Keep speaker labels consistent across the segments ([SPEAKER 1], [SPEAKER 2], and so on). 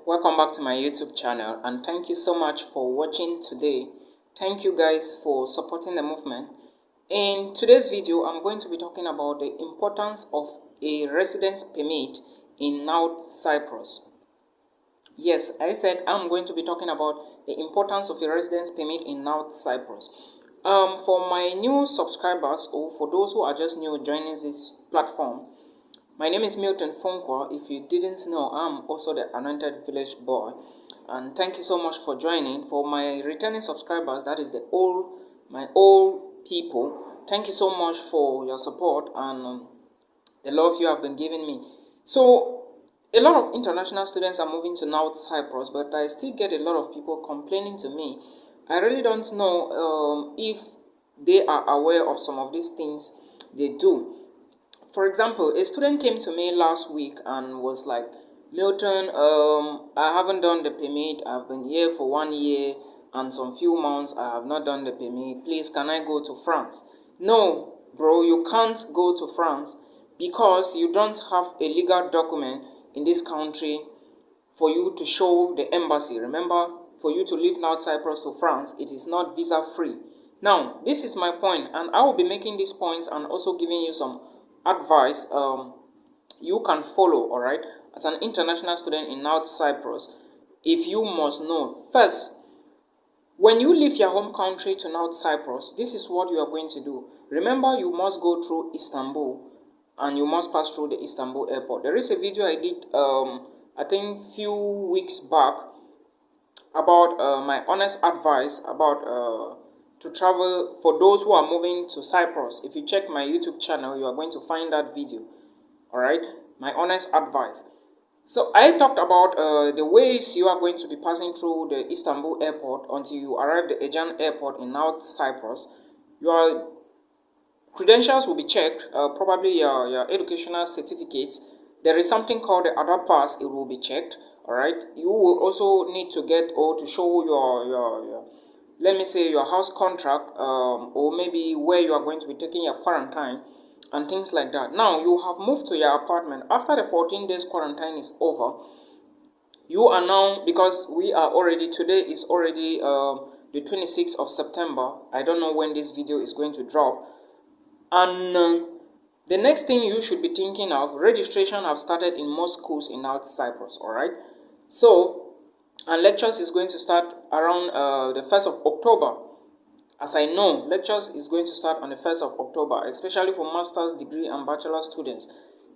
[SPEAKER 1] welcome back to my YouTube channel, and thank you so much for watching today. Thank you guys for supporting the movement. In today's video, I'm going to be talking about the importance of a residence permit in North Cyprus. Yes, I said I'm going to be talking about the importance of a residence permit in North Cyprus. For my new subscribers, or for those who are just new joining this platform, my name is Milton Fonkwa. If you didn't know, I'm also the Anointed Village Boy. And thank you so much for joining. For my returning subscribers, that is my old people, thank you so much for your support and the love you have been giving me. So, a lot of international students are moving to North Cyprus, but I still get a lot of people complaining to me. I really don't know if they are aware of some of these things they do. For example, a student came to me last week and was like, Milton, I haven't done the permit. I've been here for 1 year and some few months. I have not done the permit. Please, can I go to France? No, bro, you can't go to France because you don't have a legal document in this country for you to show the embassy. Remember, for you to leave North Cyprus to France, it is not visa free. Now, this is my point, and I will be making these points and also giving you some advice you can follow, all right, as an international student in North Cyprus. If you must know, first, when you leave your home country to North Cyprus, this is what you are going to do. Remember, you must go through Istanbul and you must pass through the Istanbul airport. There is a video I did I think few weeks back about my honest advice about to travel for those who are moving to Cyprus. If you check my YouTube channel, you are going to find that video. Alright, my honest advice. So I talked about the ways you are going to be passing through the Istanbul airport until you arrive at the Aegean airport in North Cyprus. Your credentials will be checked, probably your educational certificates. There is something called the Ada Pass, it will be checked. Alright, you will also need to get or to show your let me say your house contract, or maybe where you are going to be taking your quarantine and things like that. Now you have moved to your apartment. After the 14 days quarantine is over, you are now, because we are already, today is already the 26th of September. I don't know when this video is going to drop. And the next thing you should be thinking of, registration have started in most schools in North Cyprus, alright? So, and lectures is going to start around the 1st of October. As I know, lectures is going to start on the 1st of October, especially for master's degree and bachelor students.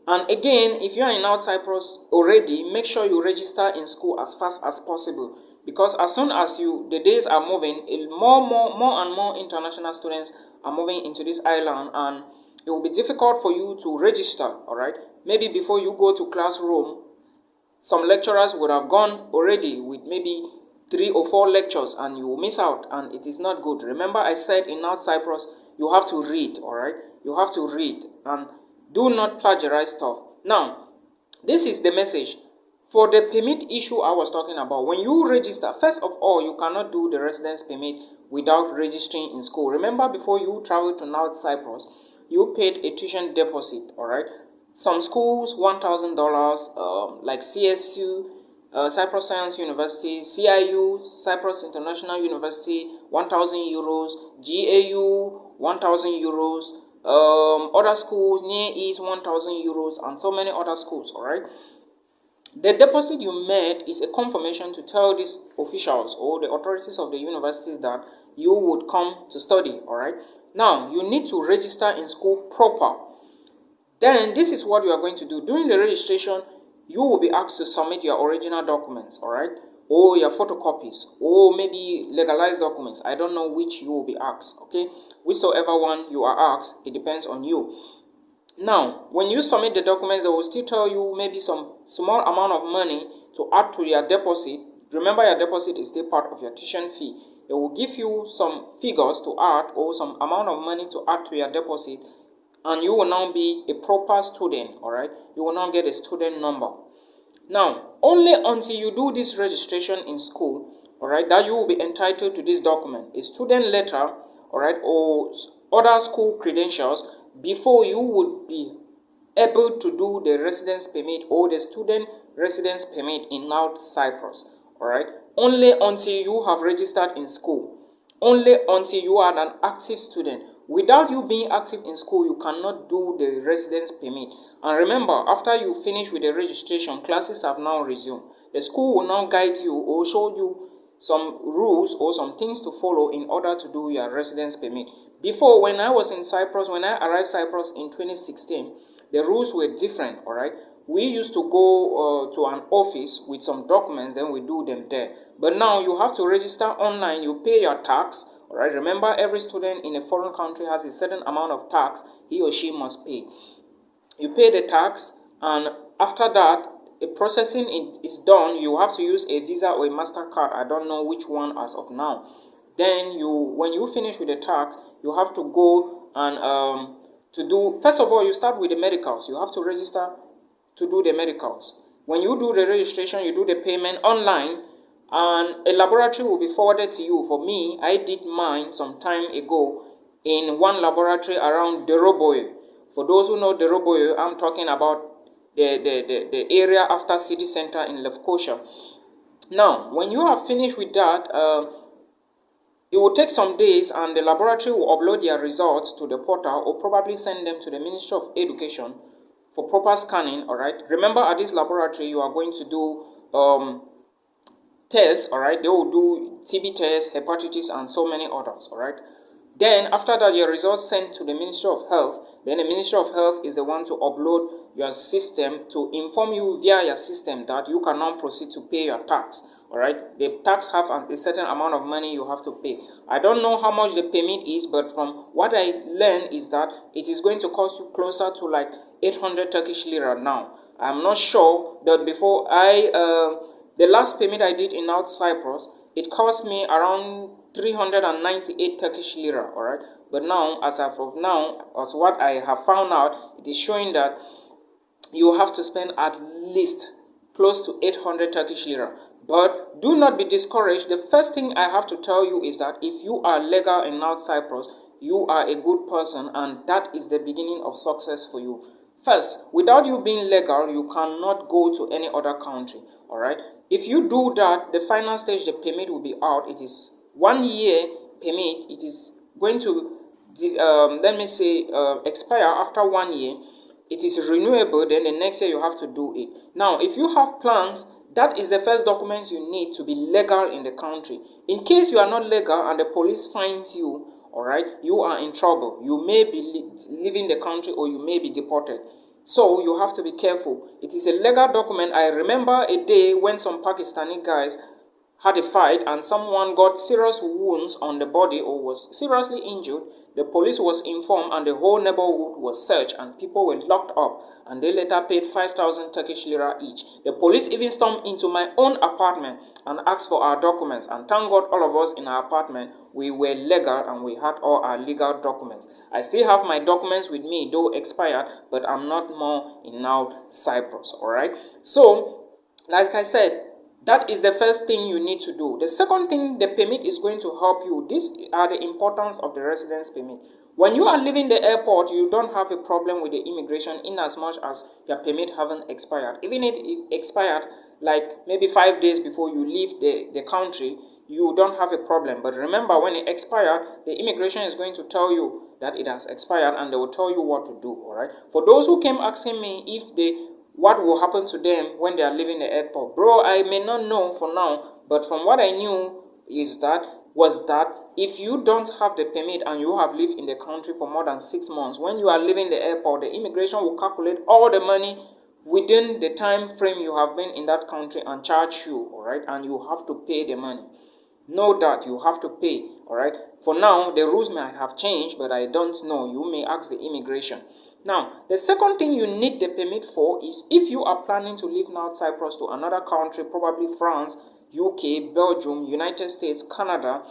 [SPEAKER 1] And again, if you are in North Cyprus already, make sure you register in school as fast as possible. Because as soon as the days are moving, more and more international students are moving into this island, and it will be difficult for you to register, alright? Maybe before you go to classroom, some lecturers would have gone already with maybe 3 or 4 lectures, and you will miss out, and it is not good. Remember, I said in North Cyprus, you have to read, alright? You have to read, and do not plagiarize stuff. Now, this is the message. For the permit issue I was talking about, when you register, first of all, you cannot do the residence permit without registering in school. Remember, before you travel to North Cyprus, you paid a tuition deposit, alright? Some schools, $1,000, like CSU, Cyprus Science University, CIU, Cyprus International University, 1,000 euros, GAU, 1,000 euros, other schools, Near East, 1,000 euros, and so many other schools, alright? The deposit you made is a confirmation to tell these officials or the authorities of the universities that you would come to study, alright? Now, you need to register in school proper. Then, this is what you are going to do. During the registration, you will be asked to submit your original documents, alright? Or your photocopies, or maybe legalized documents. I don't know which you will be asked, okay? Whichsoever one you are asked, it depends on you. Now, when you submit the documents, they will still tell you maybe some small amount of money to add to your deposit. Remember, your deposit is still part of your tuition fee. They will give you some figures to add, or some amount of money to add to your deposit, and you will now be a proper student, alright? You will now get a student number. Now, only until you do this registration in school, alright, that you will be entitled to this document, a student letter, alright, or other school credentials, before you would be able to do the residence permit or the student residence permit in North Cyprus. Alright, only until you have registered in school, only until you are an active student. Without you being active in school, you cannot do the residence permit. And remember, after you finish with the registration, classes have now resumed. The school will now guide you or show you some rules or some things to follow in order to do your residence permit. Before, when I was in Cyprus, when I arrived Cyprus in 2016, the rules were different. Alright, we used to go to an office with some documents, then we do them there. But now you have to register online, you pay your tax. Alright, remember, every student in a foreign country has a certain amount of tax he or she must pay. You pay the tax, and after that, the processing is done. You have to use a Visa or a MasterCard. I don't know which one as of now. Then when you finish with the tax, you have to go and first of all, you start with the medicals. You have to register to do the medicals. When you do the registration, you do the payment online, and a laboratory will be forwarded to you. For me, I did mine some time ago in one laboratory around Deroboye. For those who know Deroboye, I'm talking about the area after city center in Nicosia. Now, when you have finished with that, it will take some days, and the laboratory will upload their results to the portal or probably send them to the Ministry of Education for proper scanning. Alright, remember, at this laboratory you are going to do tests. Alright, they will do TB tests, hepatitis, and so many others. Alright, then after that, your results sent to the Ministry of Health. Then the Ministry of Health is the one to upload your system to inform you via your system that you can now proceed to pay your tax. Alright, the tax have a certain amount of money you have to pay. I don't know how much the permit is, but from what I learned is that it is going to cost you closer to like 800 Turkish lira now. I'm not sure, but before the last permit I did in North Cyprus, it cost me around 398 Turkish lira. Alright, but now, as of now, as what I have found out, it is showing that you have to spend at least close to 800 Turkish lira. But do not be discouraged. The first thing I have to tell you is that if you are legal in North Cyprus, you are a good person, and that is the beginning of success for you. First, without you being legal, you cannot go to any other country. Alright, if you do that, the final stage, the permit will be out. It is 1 year permit. It is going to expire after 1 year. It is renewable. Then the next year you have to do it. Now, if you have plans, that is the first document you need to be legal in the country. In case you are not legal and the police finds you, alright, you are in trouble. You may be leaving the country or you may be deported. So you have to be careful. It is a legal document. I remember a day when some Pakistani guys had a fight and someone got serious wounds on the body or was seriously injured. The police was informed and the whole neighborhood was searched and people were locked up, and they later paid 5,000 Turkish lira each. The police even stormed into my own apartment and asked for our documents, and thank God all of us in our apartment, we were legal and we had all our legal documents. I still have my documents with me, though expired, but I'm not more in now Cyprus. Alright, so like I said, that is the first thing you need to do. The second thing, the permit is going to help you. These are the importance of the residence permit. When you are leaving the airport, you don't have a problem with the immigration in as much as your permit haven't expired. Even if it expired like maybe 5 days before you leave the country, you don't have a problem. But remember, when it expired, the immigration is going to tell you that it has expired and they will tell you what to do. Alright. For those who came asking me what will happen to them when they are leaving the airport, bro, I may not know for now, but from what I knew was that if you don't have the permit and you have lived in the country for more than 6 months, when you are leaving the airport, the immigration will calculate all the money within the time frame you have been in that country and charge you. Alright, and you have to pay the money. Know that you have to pay. Alright, for now the rules might have changed, but I don't know. You may ask the immigration. Now, the second thing you need the permit for is if you are planning to leave North Cyprus to another country, probably France, UK, Belgium, United States, Canada,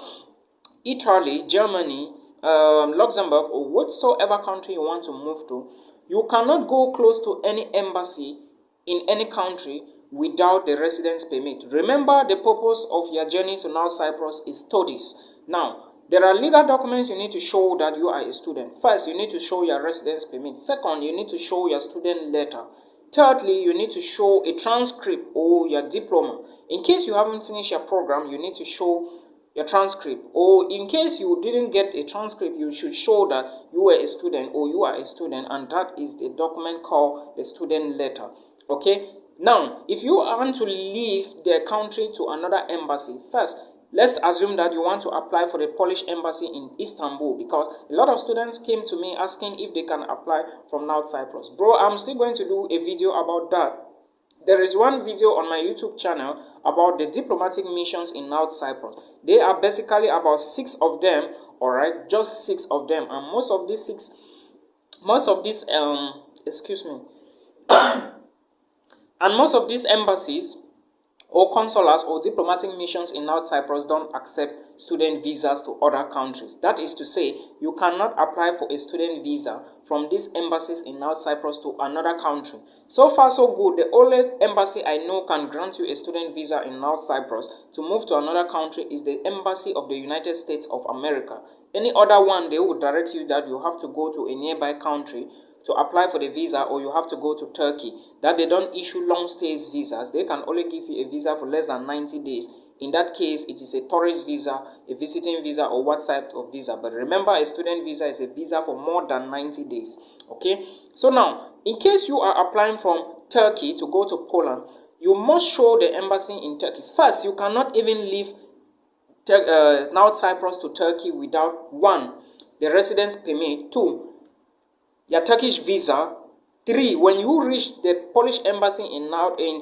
[SPEAKER 1] Italy, Germany, Luxembourg, or whatsoever country you want to move to, you cannot go close to any embassy in any country without the residence permit. Remember, the purpose of your journey to North Cyprus is studies. Now, there are legal documents you need to show that you are a student. First, you need to show your residence permit. Second, you need to show your student letter. Thirdly, you need to show a transcript or your diploma. In case you haven't finished your program, you need to show your transcript. Or in case you didn't get a transcript, you should show that you were a student or you are a student, and that is the document called the student letter. Okay? Now, if you want to leave the country to another embassy, first, let's assume that you want to apply for the Polish embassy in Istanbul, because a lot of students came to me asking if they can apply from North Cyprus. Bro, I'm still going to do a video about that. There is one video on my YouTube channel about the diplomatic missions in North Cyprus. They are basically about 6 of them, alright, just 6 of them, and most of these and most of these embassies or consulars or diplomatic missions in North Cyprus don't accept student visas to other countries. That is to say, you cannot apply for a student visa from these embassies in North Cyprus to another country. So far so good. The only embassy I know can grant you a student visa in North Cyprus to move to another country is the Embassy of the United States of America. Any other one, they will direct you that you have to go to a nearby country to apply for the visa, or you have to go to Turkey. That they don't issue long stays visas. They can only give you a visa for less than 90 days. In that case, it is a tourist visa, a visiting visa, or what type of visa. But remember, a student visa is a visa for more than 90 days. Okay? So now, in case you are applying from Turkey to go to Poland, you must show the embassy in Turkey. First, you cannot even leave North Cyprus to Turkey without 1, the residence permit, 2, your Turkish visa, 3, when you reach the Polish embassy in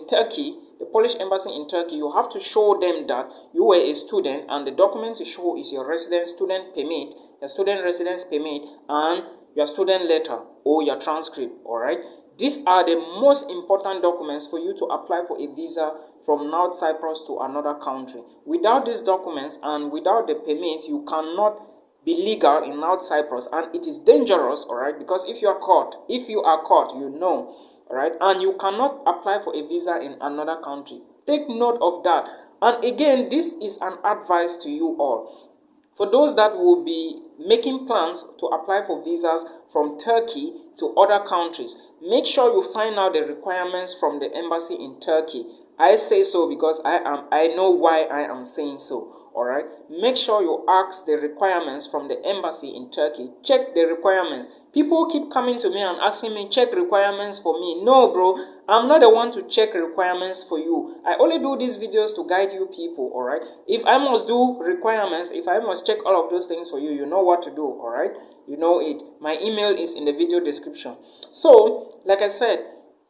[SPEAKER 1] Turkey, the Polish embassy in Turkey, you have to show them that you were a student, and the document to show is your student permit, your student residence permit, and your student letter or your transcript. All right, these are the most important documents for you to apply for a visa from North Cyprus to another country. Without these documents and without the permit, you cannot be legal in North Cyprus, and it is dangerous, all right, because if you are caught, you know, all right, and you cannot apply for a visa in another country. Take note of that. And again, this is an advice to you all. For those that will be making plans to apply for visas from Turkey to other countries, make sure you find out the requirements from the embassy in Turkey. I say so because I know why I am saying so. Alright, make sure you ask the requirements from the embassy in Turkey. Check the requirements. People keep coming to me and asking me, check requirements for me. No, bro, I'm not the one to check requirements for you. I only do these videos to guide you people, alright? If I must do requirements, if I must check all of those things for you, you know what to do, alright? You know it. My email is in the video description. So, like I said,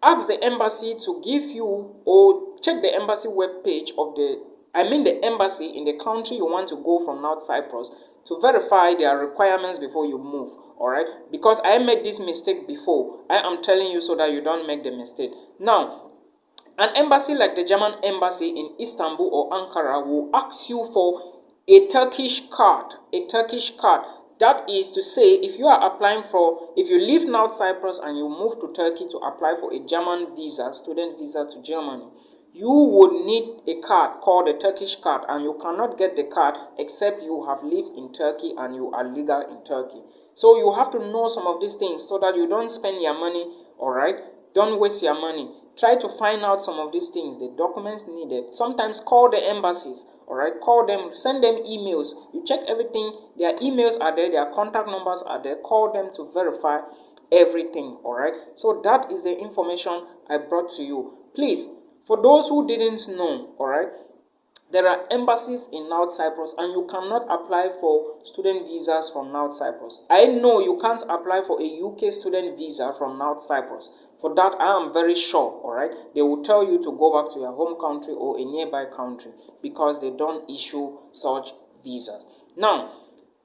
[SPEAKER 1] ask the embassy to give you, or check the embassy webpage of the embassy in the country you want to go from North Cyprus to verify their requirements before you move, alright? Because I made this mistake before. I am telling you so that you don't make the mistake. Now, an embassy like the German embassy in Istanbul or Ankara will ask you for a Turkish card. A Turkish card. That is to say, if you are applying if you leave North Cyprus and you move to Turkey to apply for a German visa, student visa to Germany, you would need a card called a Turkish card, and you cannot get the card except you have lived in Turkey and you are legal in Turkey. So you have to know some of these things so that you don't spend your money, alright? Don't waste your money. Try to find out some of these things, the documents needed. Sometimes call the embassies, alright? Call them, send them emails. You check everything. Their emails are there, their contact numbers are there. Call them to verify everything, alright? So that is the information I brought to you. Please, for those who didn't know, alright, there are embassies in North Cyprus and you cannot apply for student visas from North Cyprus. I know you can't apply for a UK student visa from North Cyprus. For that, I am very sure, alright, they will tell you to go back to your home country or a nearby country because they don't issue such visas. Now,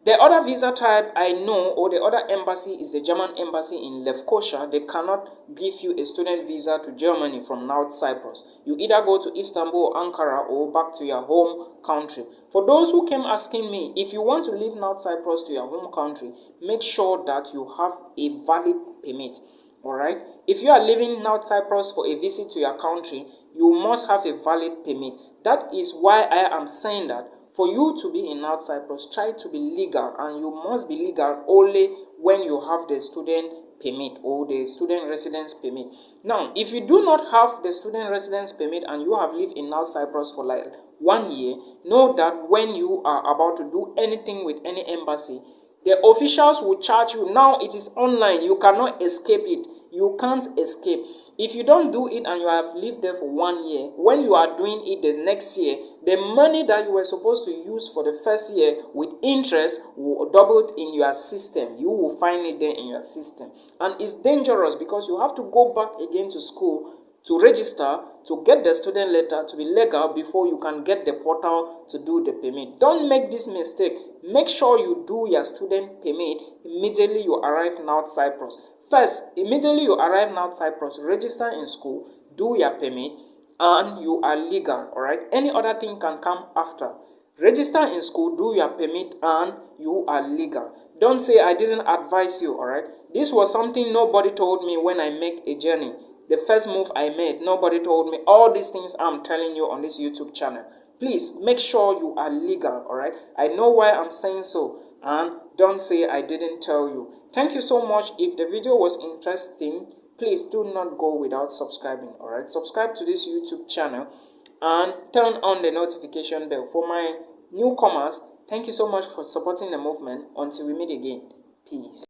[SPEAKER 1] the other visa type I know, or the other embassy, is the German embassy in Nicosia. They cannot give you a student visa to Germany from North Cyprus. You either go to Istanbul or Ankara or back to your home country. For those who came asking me, if you want to leave North Cyprus to your home country, make sure that you have a valid permit. Alright? If you are leaving North Cyprus for a visit to your country, you must have a valid permit. That is why I am saying that for you to be in North Cyprus, try to be legal, and you must be legal only when you have the student permit or the student residence permit. Now, if you do not have the student residence permit and you have lived in North Cyprus for like 1 year, know that when you are about to do anything with any embassy, the officials will charge you. Now it is online, you cannot escape it. You can't escape. If you don't do it and you have lived there for 1 year, when you are doing it the next year, the money that you were supposed to use for the first year with interest will double in your system. You will find it there in your system. And it's dangerous because you have to go back again to school to register, to get the student letter to be legal before you can get the portal to do the permit. Don't make this mistake. Make sure you do your student permit immediately you arrive in North Cyprus. First, immediately you arrive in North Cyprus, register in school, do your permit, and you are legal, alright? Any other thing can come after. Register in school, do your permit, and you are legal. Don't say I didn't advise you, alright? This was something nobody told me when I make a journey. The first move I made, nobody told me all these things I'm telling you on this YouTube channel. Please make sure you are legal, alright? I know why I'm saying so, and don't say I didn't tell you. Thank you so much. If the video was interesting, please do not go without subscribing, alright? Subscribe to this YouTube channel and turn on the notification bell. For my newcomers, thank you so much for supporting the movement. Until we meet again, peace.